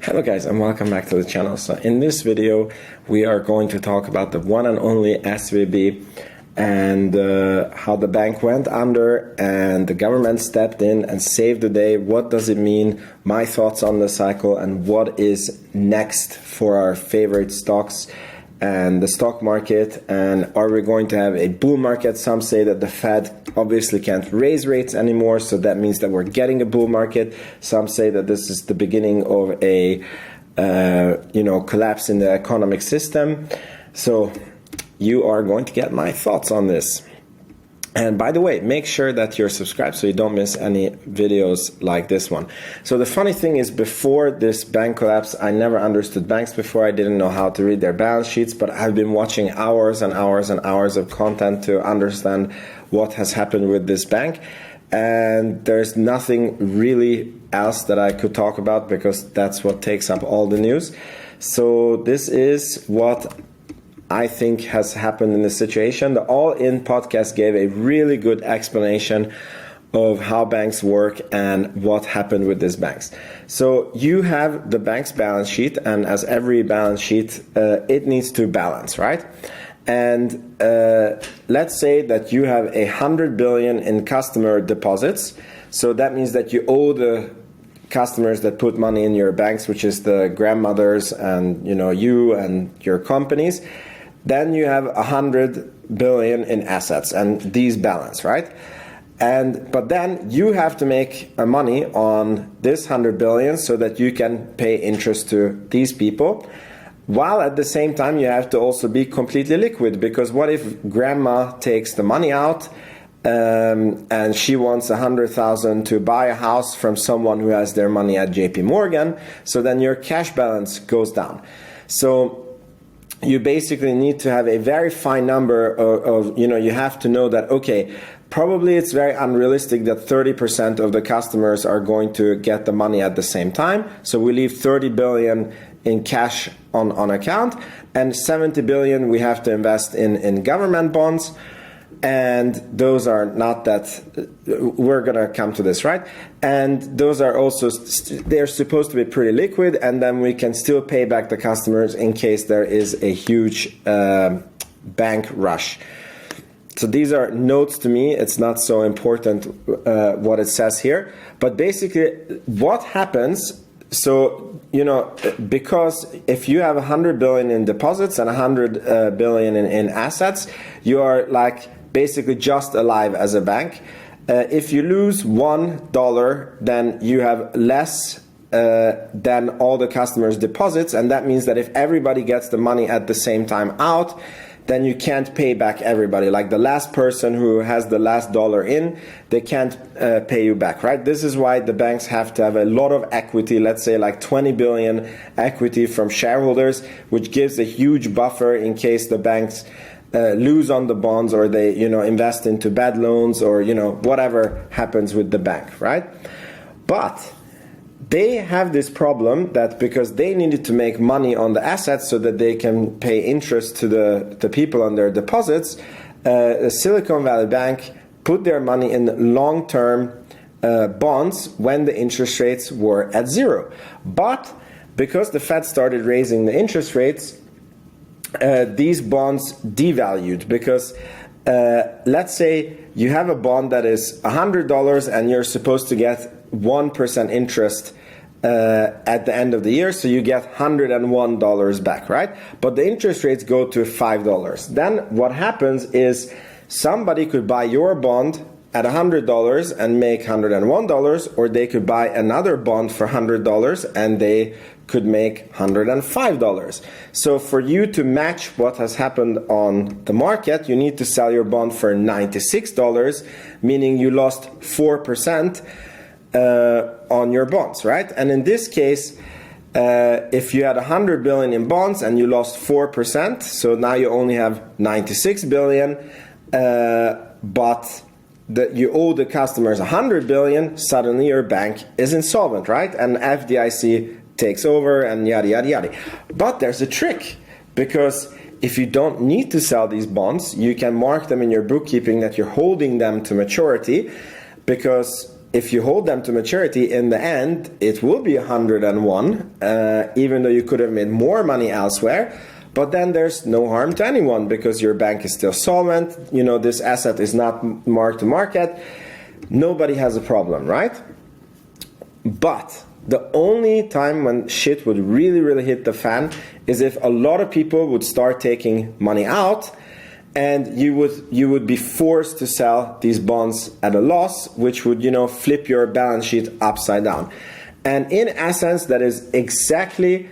Hello guys, and welcome back to the channel. So in this video we are going to talk about the one and only SVB and how the bank went under and the government stepped in and saved the day. What does it mean? My thoughts on the cycle and what is next for our favorite stocks and the stock market, and are we going to have a bull market? Some say that the Fed obviously can't raise rates anymore, so that means that we're getting a bull market. Some say that this is the beginning of a collapse in the economic system. So you are going to get my thoughts on this. And by the way, make sure that you're subscribed so you don't miss any videos like this one. So the funny thing is, before this bank collapse, I never understood banks before. I didn't know how to read their balance sheets, but I've been watching hours and hours and hours of content to understand what has happened with this bank. And there's nothing really else that I could talk about because that's what takes up all the news. So this is what I think has happened in this situation. The All In podcast gave a really good explanation of how banks work and what happened with these banks. So you have the bank's balance sheet, and as every balance sheet, it needs to balance, right? And let's say that you have 100 billion in customer deposits. So that means that you owe the customers that put money in your banks, which is the grandmothers and you and your companies. Then you have 100 billion in assets, and these balance, right? But then you have to make money on this 100 billion so that you can pay interest to these people, while at the same time you have to also be completely liquid, because what if grandma takes the money out and she wants 100,000 to buy a house from someone who has their money at JP Morgan? So then your cash balance goes down. So you basically need to have a very fine number of you have to know that, okay, probably it's very unrealistic that 30% of the customers are going to get the money at the same time. So we leave 30 billion in cash on account, and 70 billion we have to invest in government bonds. And those are not that, we're going to come to this, right? And those are also, they're supposed to be pretty liquid, and then we can still pay back the customers in case there is a huge bank rush. So these are notes to me. It's not so important what it says here. But basically, what happens, so, because if you have 100 billion in deposits and 100 billion in assets, you are like basically just alive as a bank. If you lose $1, then you have less than all the customers' deposits, and that means that if everybody gets the money at the same time out, then you can't pay back everybody. Like the last person who has the last dollar in, they can't pay you back, right? This is why the banks have to have a lot of equity, let's say like 20 billion equity from shareholders, which gives a huge buffer in case the banks lose on the bonds, or they invest into bad loans, or whatever happens with the bank, right? But they have this problem that because they needed to make money on the assets so that they can pay interest to the people on their deposits, Silicon Valley Bank put their money in long-term bonds when the interest rates were at zero. But because the Fed started raising the interest rates, these bonds devalued, because let's say you have a bond that is $100 and you're supposed to get 1% interest at the end of the year, so you get $101 back, right? But the interest rates go to $5. Then what happens is somebody could buy your bond at $100 and make $101, or they could buy another bond for $100 and they could make $105. So for you to match what has happened on the market, you need to sell your bond for $96, meaning you lost 4% on your bonds, right? And in this case, if you had 100 billion in bonds and you lost 4%, so now you only have 96 billion, but you owe the customers 100 billion, suddenly your bank is insolvent, right? And FDIC takes over and yada, yada, yada. But there's a trick, because if you don't need to sell these bonds, you can mark them in your bookkeeping that you're holding them to maturity, because if you hold them to maturity, in the end, it will be 101, even though you could have made more money elsewhere. But then there's no harm to anyone because your bank is still solvent. You know, this asset is not marked to market. Nobody has a problem, right? But the only time when shit would really, really hit the fan is if a lot of people would start taking money out, and you would be forced to sell these bonds at a loss, which would, you know, flip your balance sheet upside down. And in essence, that is exactly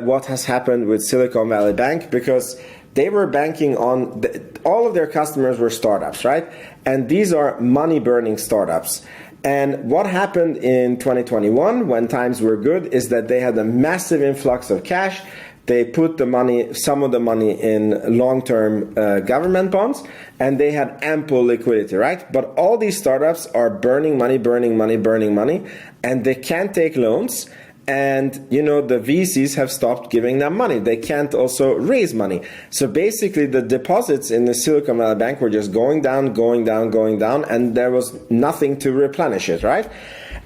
what has happened with Silicon Valley Bank, because they were banking on all of their customers were startups, right? And these are money-burning startups. And what happened in 2021, when times were good, is that they had a massive influx of cash. They put the money, some of the money, in long-term government bonds, and they had ample liquidity, right? But all these startups are burning money, and they can't take loans. And, you know, the VCs have stopped giving them money. They can't also raise money. So basically the deposits in the Silicon Valley Bank were just going down, and there was nothing to replenish it, right?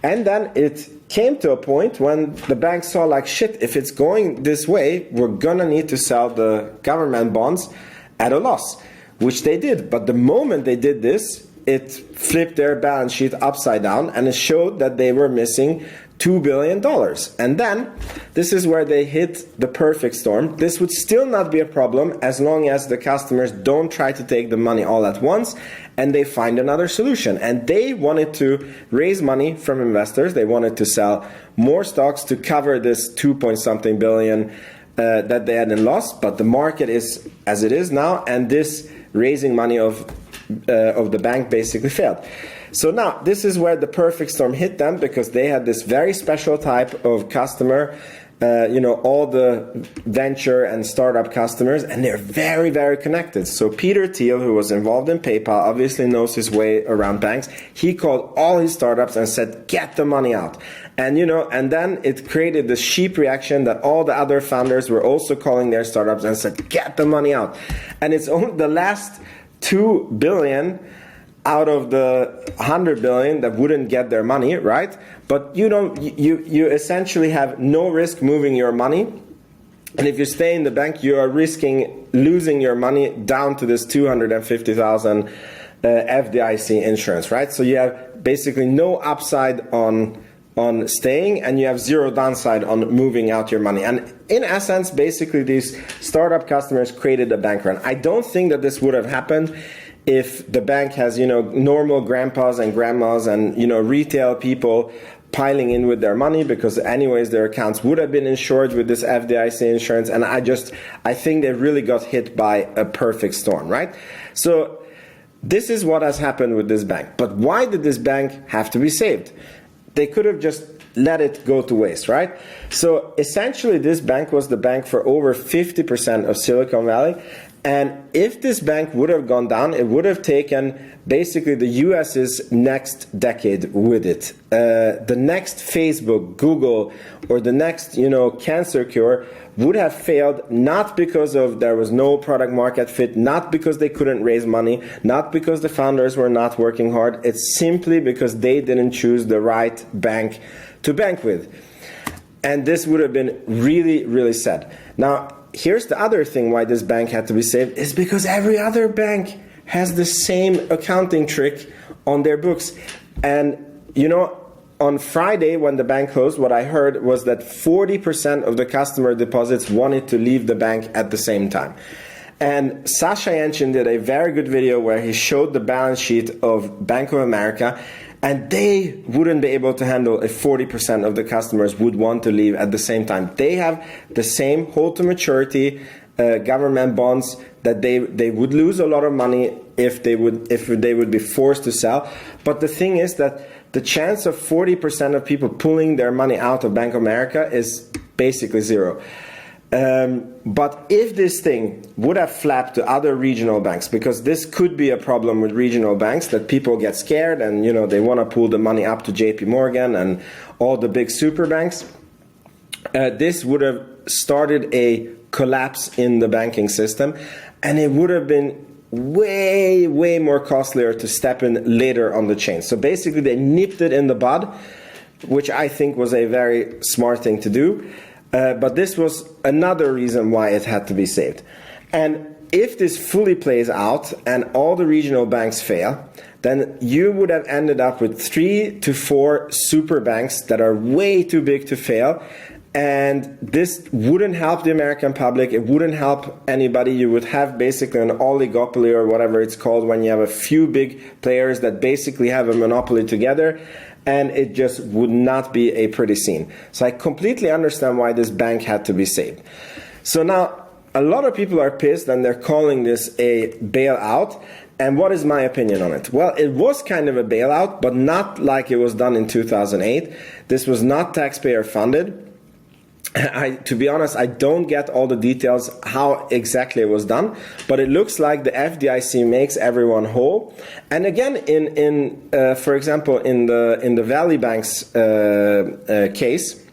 And then it came to a point when the bank saw, like, shit, if it's going this way, we're gonna need to sell the government bonds at a loss, which they did. But the moment they did this, it flipped their balance sheet upside down, and it showed that they were missing $2 billion. And then this is where they hit the perfect storm. This would still not be a problem as long as the customers don't try to take the money all at once and they find another solution. And they wanted to raise money from investors. They wanted to sell more stocks to cover this 2-point-something billion that they had in loss. But the market is as it is now, and this raising money of the bank basically failed. So now this is where the perfect storm hit them, because they had this very special type of customer, you know, all the venture and startup customers, and they're very, very connected. So Peter Thiel, who was involved in PayPal, obviously knows his way around banks. He called all his startups and said, get the money out. And, you know, and then it created this sheep reaction that all the other founders were also calling their startups and said, get the money out. And it's only the last 2 billion out of the 100 billion that wouldn't get their money, right? But you don't, you essentially have no risk moving your money. And if you stay in the bank, you are risking losing your money down to this 250,000 FDIC insurance, right? So you have basically no upside on staying, and you have zero downside on moving out your money. And in essence, basically these startup customers created a bank run. I don't think that this would have happened if the bank has, you know, normal grandpas and grandmas and, you know, retail people piling in with their money, because anyways their accounts would have been insured with this FDIC insurance. And I think they really got hit by a perfect storm, right? So this is what has happened with this bank. But why did this bank have to be saved? They could have just let it go to waste, right? So essentially this bank was the bank for over 50% of Silicon Valley. And if this bank would have gone down, it would have taken basically the US's next decade with it. The next Facebook, Google, or the next, you know, cancer cure would have failed, not because of there was no product market fit, not because they couldn't raise money, not because the founders were not working hard. It's simply because they didn't choose the right bank to bank with. And this would have been really, really sad. Now, here's the other thing why this bank had to be saved, is because every other bank has the same accounting trick on their books. And, you know, on Friday when the bank closed, what I heard was that 40% of the customer deposits wanted to leave the bank at the same time. And Sasha Yanchin did a very good video where he showed the balance sheet of Bank of America, and they wouldn't be able to handle if 40% of the customers would want to leave at the same time. They have the same hold to maturity government bonds that they would lose a lot of money if they would be forced to sell. But the thing is that the chance of 40% of people pulling their money out of Bank of America is basically zero. But if this thing would have flapped to other regional banks, because this could be a problem with regional banks, that people get scared and, you know, they want to pull the money up to JP Morgan and all the big super banks, this would have started a collapse in the banking system, and it would have been way more costlier to step in later on the chain. So basically they nipped it in the bud, which I think was a very smart thing to do. But this was another reason why it had to be saved. And if this fully plays out and all the regional banks fail, then you would have ended up with 3 to 4 super banks that are way too big to fail. And this wouldn't help the American public. It wouldn't help anybody. You would have basically an oligopoly, or whatever it's called, when you have a few big players that basically have a monopoly together. And it just would not be a pretty scene. So I completely understand why this bank had to be saved. So now, a lot of people are pissed and they're calling this a bailout. And what is my opinion on it? Well, it was kind of a bailout, but not like it was done in 2008. This was not taxpayer funded. To be honest, I don't get all the details how exactly it was done, but it looks like the FDIC makes everyone whole. And again, for example, in the Valley Bank's case,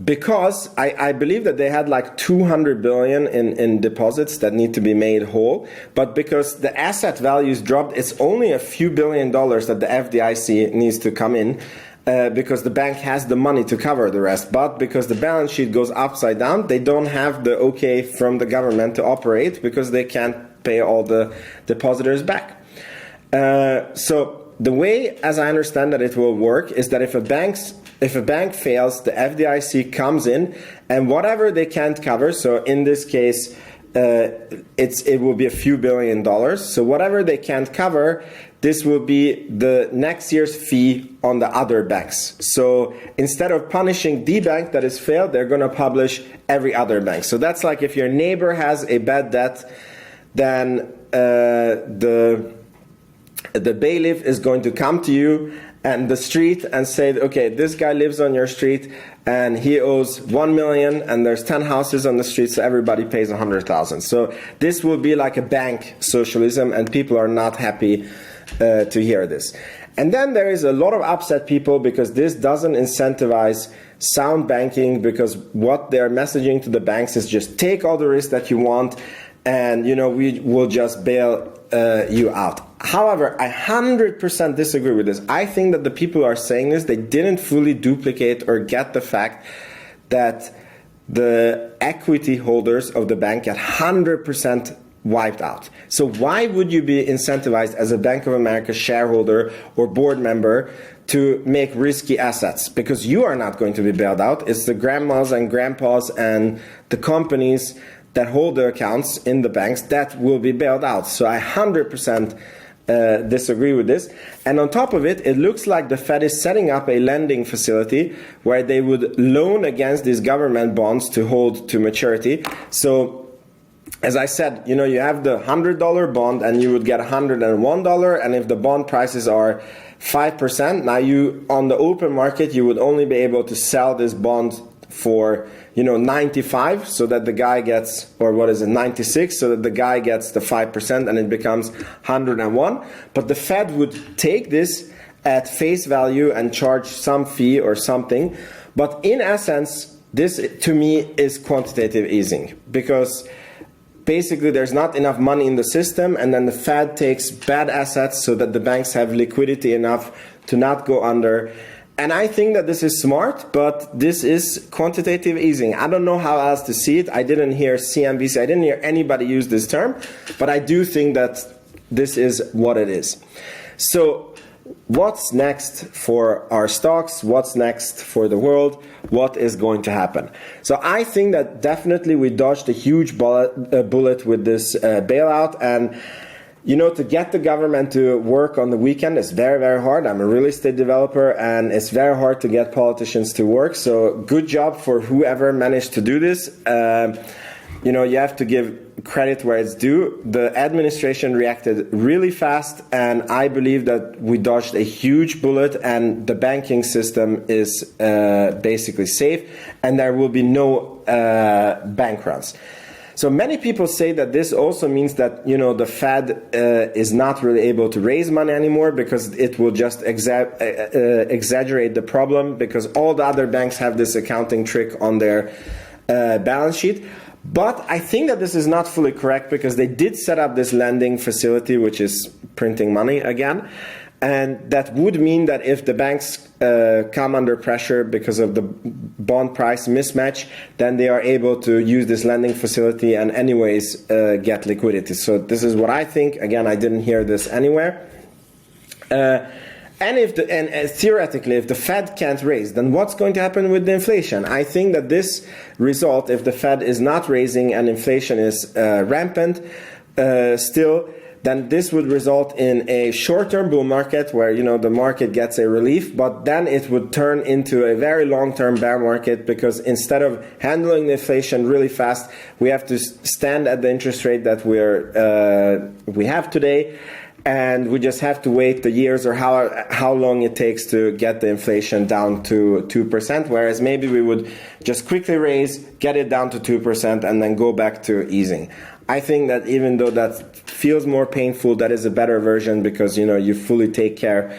because I believe that they had like 200 billion in deposits that need to be made whole, but because the asset values dropped, it's only a few $1 billion that the FDIC needs to come in. Because the bank has the money to cover the rest, but because the balance sheet goes upside down, they don't have the okay from the government to operate because they can't pay all the depositors back. So the way, as I understand that it will work, is that if a bank fails, the FDIC comes in and whatever they can't cover, so in this case, it will be a few $1 billion. So whatever they can't cover, this will be the next year's fee on the other banks. So instead of punishing the bank that has failed, they're going to publish every other bank. So that's like if your neighbor has a bad debt, then the bailiff is going to come to you and the street and say, okay, this guy lives on your street and he owes 1 million and there's 10 houses on the street, so everybody pays 100,000. So this will be like a bank socialism, and people are not happy to hear this. And then there is a lot of upset people because this doesn't incentivize sound banking, because what they're messaging to the banks is just take all the risk that you want and we will just bail you out. However, I 100% disagree with this. I think that the people who are saying this, they didn't fully duplicate or get the fact that the equity holders of the bank get 100% wiped out. So why would you be incentivized as a Bank of America shareholder or board member to make risky assets? Because you are not going to be bailed out. It's the grandmas and grandpas and the companies that hold the accounts in the banks that will be bailed out. So I 100% disagree with this. And on top of it, it looks like the Fed is setting up a lending facility where they would loan against these government bonds to hold to maturity. So as I said, you have the $100 bond and you would get $101, and if the bond prices are 5%, now on the open market, you would only be able to sell this bond for 95, so that the guy gets, or 96, so that the guy gets the 5% and it becomes 101. But the Fed would take this at face value and charge some fee or something. But in essence, this to me is quantitative easing, because basically there's not enough money in the system, and then the Fed takes bad assets so that the banks have liquidity enough to not go under. And I think that this is smart, but this is quantitative easing. I don't know how else to see it. I didn't hear CNBC, I didn't hear anybody use this term, but I do think that this is what it is. So what's next for our stocks? What's next for the world? What is going to happen? So I think that definitely we dodged a huge bullet with this bailout. And to get the government to work on the weekend is very, very hard. I'm a real estate developer, and it's very hard to get politicians to work. So good job for whoever managed to do this. You have to give credit where it's due. The administration reacted really fast, and I believe that we dodged a huge bullet, and the banking system is basically safe, and there will be no bank runs. So many people say that this also means that the Fed is not really able to raise money anymore, because it will just exaggerate the problem, because all the other banks have this accounting trick on their balance sheet. But I think that this is not fully correct, because they did set up this lending facility, which is printing money again. And that would mean that if the banks come under pressure because of the bond price mismatch, then they are able to use this lending facility and anyways get liquidity. So this is what I think. Again, I didn't hear this anywhere. And theoretically, if the Fed can't raise, then what's going to happen with the inflation? I think that this result, if the Fed is not raising and inflation is rampant still, then this would result in a short-term bull market where, you know, the market gets a relief, but then it would turn into a very long-term bear market, because instead of handling the inflation really fast, we have to stand at the interest rate that we have today, and we just have to wait the years or how long it takes to get the inflation down to 2%, whereas maybe we would just quickly raise, get it down to 2%, and then go back to easing. I think that even though that feels more painful, that is a better version, because, you know, you fully take care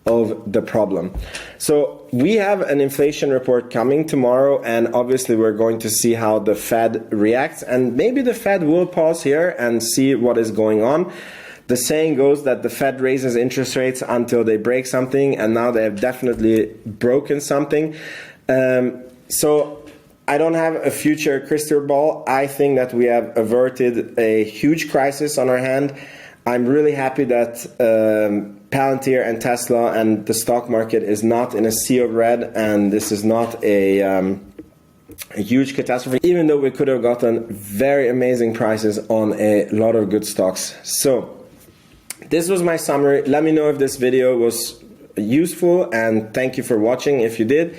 of the problem. So we have an inflation report coming tomorrow, and obviously we're going to see how the Fed reacts, and maybe the Fed will pause here and see what is going on. The saying goes that the Fed raises interest rates until they break something, and now they have definitely broken something. So I don't have a future crystal ball. I think that we have averted a huge crisis on our hand. I'm really happy that Palantir and Tesla and the stock market is not in a sea of red, and this is not a huge catastrophe, even though we could have gotten very amazing prices on a lot of good stocks. So this was my summary. Let me know if this video was useful, and thank you for watching if you did.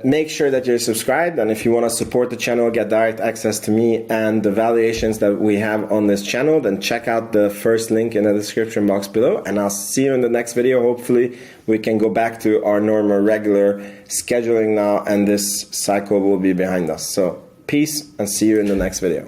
Make sure that you're subscribed, and if you want to support the channel, get direct access to me and the valuations that we have on this channel, then check out the first link in the description box below, and I'll see you in the next video. Hopefully we can go back to our normal regular scheduling now, and this cycle will be behind us. So peace, and see you in the next video.